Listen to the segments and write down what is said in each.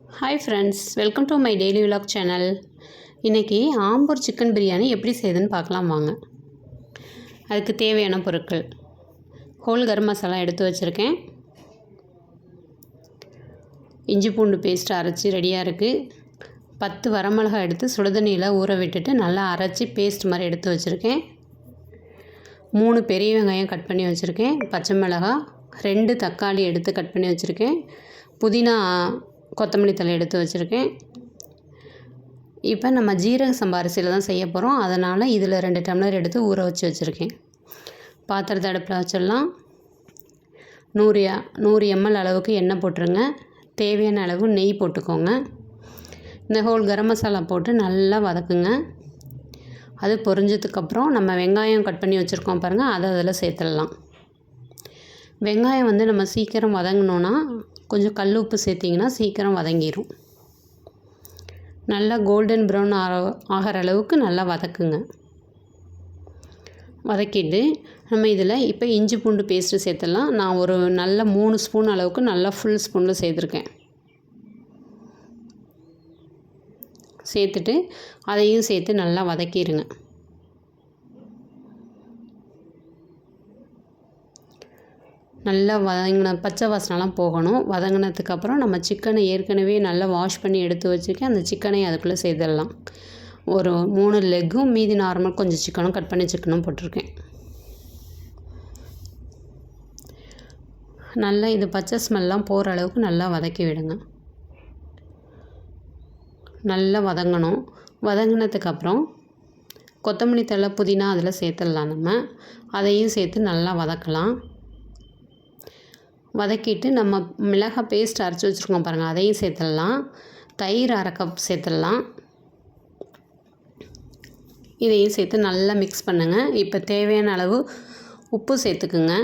Hi friends, welcome to my daily vlog channel. இன்றைக்கி Ambur chicken biryani எப்படி செய்யுதுன்னு பார்க்கலாம் வாங்க. அதுக்கு தேவையான பொருட்கள்: ஹோல் கரம் மசாலா எடுத்து வச்சுருக்கேன். இஞ்சி பூண்டு பேஸ்ட் அரைச்சி ரெடியாக இருக்குது. 10 வரமிளகாய் எடுத்து சுடுதண்ணியில் ஊற விட்டுட்டு நல்லா அரைச்சி பேஸ்ட் மாதிரி எடுத்து வச்சுருக்கேன். 3 பெரிய வெங்காயம் கட் பண்ணி வச்சுருக்கேன். பச்சை மிளகாய் 2 தக்காளி எடுத்து கட் பண்ணி வச்சுருக்கேன். புதினா கொத்தமல்லி தழை எடுத்து வச்சுருக்கேன். இப்போ நம்ம ஜீரக சம்பா அரிசியில் தான் செய்ய போகிறோம். அதனால் இதில் 2 டம்ளர் எடுத்து ஊற வச்சுருக்கேன். பாத்திரத்தை அடுப்பில் வச்சிடலாம். 100 ml அளவுக்கு எண்ணெய் போட்டுருங்க. தேவையான அளவு நெய் போட்டுக்கோங்க. இந்த ஹோல் கரம் மசாலா போட்டு நல்லா வதக்குங்க. அது பொரிஞ்சதுக்கப்புறம் நம்ம வெங்காயம் கட் பண்ணி வச்சுருக்கோம் பாருங்கள், அதை அதில் சேர்த்துடலாம். வெங்காயம் நம்ம சீக்கிரம் வதங்கணுன்னா கொஞ்சம் கல் உப்பு சேர்த்திங்கன்னா சீக்கிரம் வதங்கிடும். நல்லா கோல்டன் ப்ரௌன் ஆகிற அளவுக்கு நல்லா வதக்குங்க. வதக்கிட்டு நம்ம இதில் இப்போ இஞ்சி பூண்டு பேஸ்ட்டு சேர்த்துடலாம். நான் ஒரு நல்ல 3 ஸ்பூன் அளவுக்கு நல்லா ஃபுல் ஸ்பூனில் சேர்த்துருக்கேன். சேர்த்துட்டு அதையும் சேர்த்து நல்லா வதக்கிடுங்க. நல்லா வதங்கின பச்சை வாசனைலாம் போகணும். வதங்கினதுக்கப்புறம் நம்ம சிக்கனை ஏற்கனவே நல்லா வாஷ் பண்ணி எடுத்து வச்சுருக்கேன். அந்த சிக்கனை அதுக்குள்ளே சேர்த்துடலாம். ஒரு 3 லெக்கும் மீதி நார்மல் கொஞ்சம் சிக்கனும் கட் பண்ணி சிக்கனும் போட்டிருக்கேன். நல்லா இது பச்சை ஸ்மெல்லாம் போகிற அளவுக்கு நல்லா வதக்கி விடுங்க. நல்லா வதங்கணும். வதங்கினதுக்கப்புறம் கொத்தமல்லி தழை புதினா அதில் சேர்த்துடலாம். நம்ம அதையும் சேர்த்து நல்லா வதக்கலாம். வதக்கிட்டு நம்ம மிளகாய் பேஸ்ட் அரைச்சி வச்சுருக்கோம் பாருங்கள், அதையும் சேர்த்துடலாம். தயிர் 1/2 கப் சேர்த்துடலாம். இதையும் சேர்த்து நல்லா மிக்ஸ் பண்ணுங்கள். இப்போ தேவையான அளவு உப்பு சேர்த்துக்குங்க.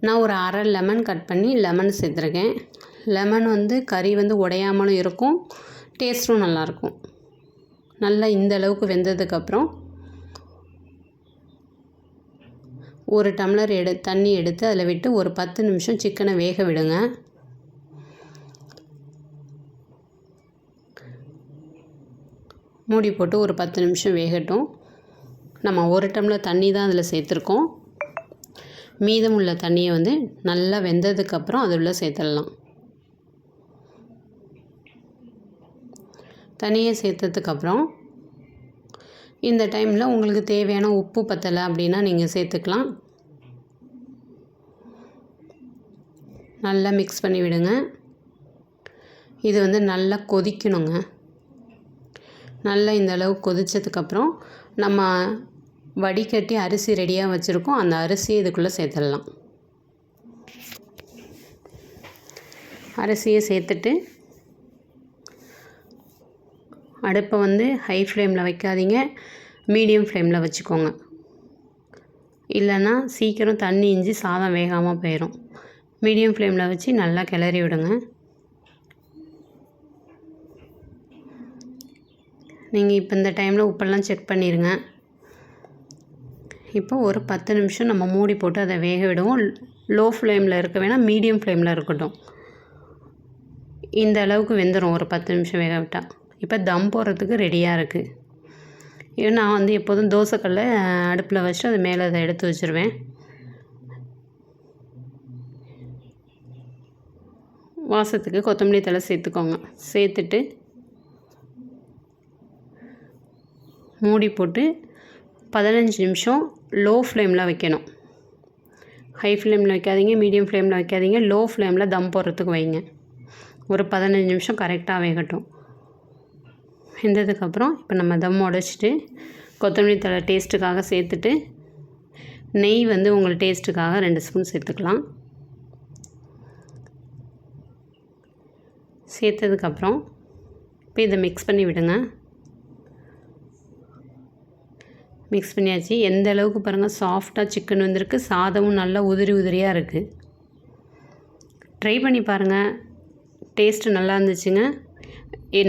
நான் ஒரு 1/2 லெமன் கட் பண்ணி லெமன் சேர்த்துருக்கேன். லெமன் கறி உடையாமலும் இருக்கும், டேஸ்ட்டும் நல்லாயிருக்கும். நல்லா இந்த அளவுக்கு வெந்ததுக்கப்புறம் 1 டம்ளர் தண்ணி எடுத்து அதில் விட்டு ஒரு 10 நிமிஷம் சிக்கனை வேக விடுங்க. மூடி போட்டு ஒரு 10 நிமிஷம் வேகட்டும். நம்ம 1 டம்ளர் தண்ணி தான் அதில் சேர்த்துருக்கோம். மீதம் உள்ள தண்ணியை நல்லா வெந்ததுக்கப்புறம் அதில் சேர்த்துடலாம். தண்ணியை சேர்த்ததுக்கப்புறம் இந்த டைமில் உங்களுக்கு தேவையான உப்பு பத்தலை அப்படின்னா நீங்கள் சேர்த்துக்கலாம். நல்லா மிக்ஸ் பண்ணி விடுங்க. இது நல்லா கொதிக்கணுங்க. நல்லா இந்த அளவு கொதித்ததுக்கப்புறம் நம்ம வடிகட்டி அரிசி ரெடியாக வச்சுருக்கோம். அந்த அரிசியை இதுக்குள்ளே சேர்த்துடலாம். அரிசியை சேர்த்துட்டு அடுப்பை ஹை ஃப்ளேமில் வைக்காதீங்க, மீடியம் ஃப்ளேமில் வச்சுக்கோங்க. இல்லைன்னா சீக்கிரம் தண்ணி இஞ்சி சாதம் வேகாமல் போயிடும். மீடியம் ஃப்ளேமில் வச்சு நல்லா கிளறி விடுங்க. நீங்கள் இப்போ இந்த டைமில் உப்பெல்லாம் செக் பண்ணிடுங்க. இப்போ ஒரு 10 நிமிஷம் நம்ம மூடி போட்டு அதை வேக விடுவோம். லோ ஃப்ளேமில் இருக்க வேணால், மீடியம் ஃப்ளேமில் இருக்கட்டும். இந்த அளவுக்கு வெந்துடும் ஒரு 10 நிமிஷம் வேக விட்டால். இப்போ தம் போடுறதுக்கு ரெடியாக இருக்குது. இது நான் எப்போதும் தோசைக்கல்லை அடுப்பில் வச்சுட்டு அது மேலே அதை எடுத்து வச்சுருவேன். வாசத்துக்கு கொத்தமல்லி தழை சேர்த்துக்கோங்க. சேர்த்துட்டு மூடி போட்டு 15 நிமிஷம் லோ ஃப்ளேமில் வைக்கணும். ஹை ஃப்ளேமில் வைக்காதீங்க, மீடியம் ஃப்ளேமில் வைக்காதீங்க, லோ ஃப்ளேமில் தம் போடுறதுக்கு வைங்க. ஒரு 15 நிமிஷம் கரெக்டாக வேகட்டும். வெந்ததுக்கப்புறம் இப்போ நம்ம தம் உடைச்சிட்டு கொத்தமல்லி தழை டேஸ்ட்டுக்காக சேர்த்துட்டு நெய் உங்கள் டேஸ்ட்டுக்காக 2 ஸ்பூன் சேர்த்துக்கலாம். சேர்த்ததுக்கப்புறம் இப்போ இதை மிக்ஸ் பண்ணி விடுங்க. மிக்ஸ் பண்ணியாச்சு. எந்த அளவுக்கு பாருங்கள் சாஃப்டாக சிக்கன் வந்திருக்கு. சாதமும் நல்லா உதிரி உதிரியாக இருக்குது. ட்ரை பண்ணி பாருங்கள், டேஸ்ட்டு நல்லா இருந்துச்சுங்க.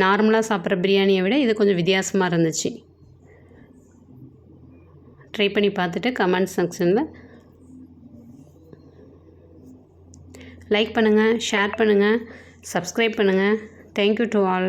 நார்மலாக சாப்பிட்ற பிரியாணியை விட இது கொஞ்சம் வித்தியாசமாக இருந்துச்சு. ட்ரை பண்ணி பார்த்துட்டு கமெண்ட் செக்ஷனில் லைக் பண்ணுங்கள், ஷேர் பண்ணுங்கள், சப்ஸ்கிரைப் பண்ணுங்கள். Thank you to all.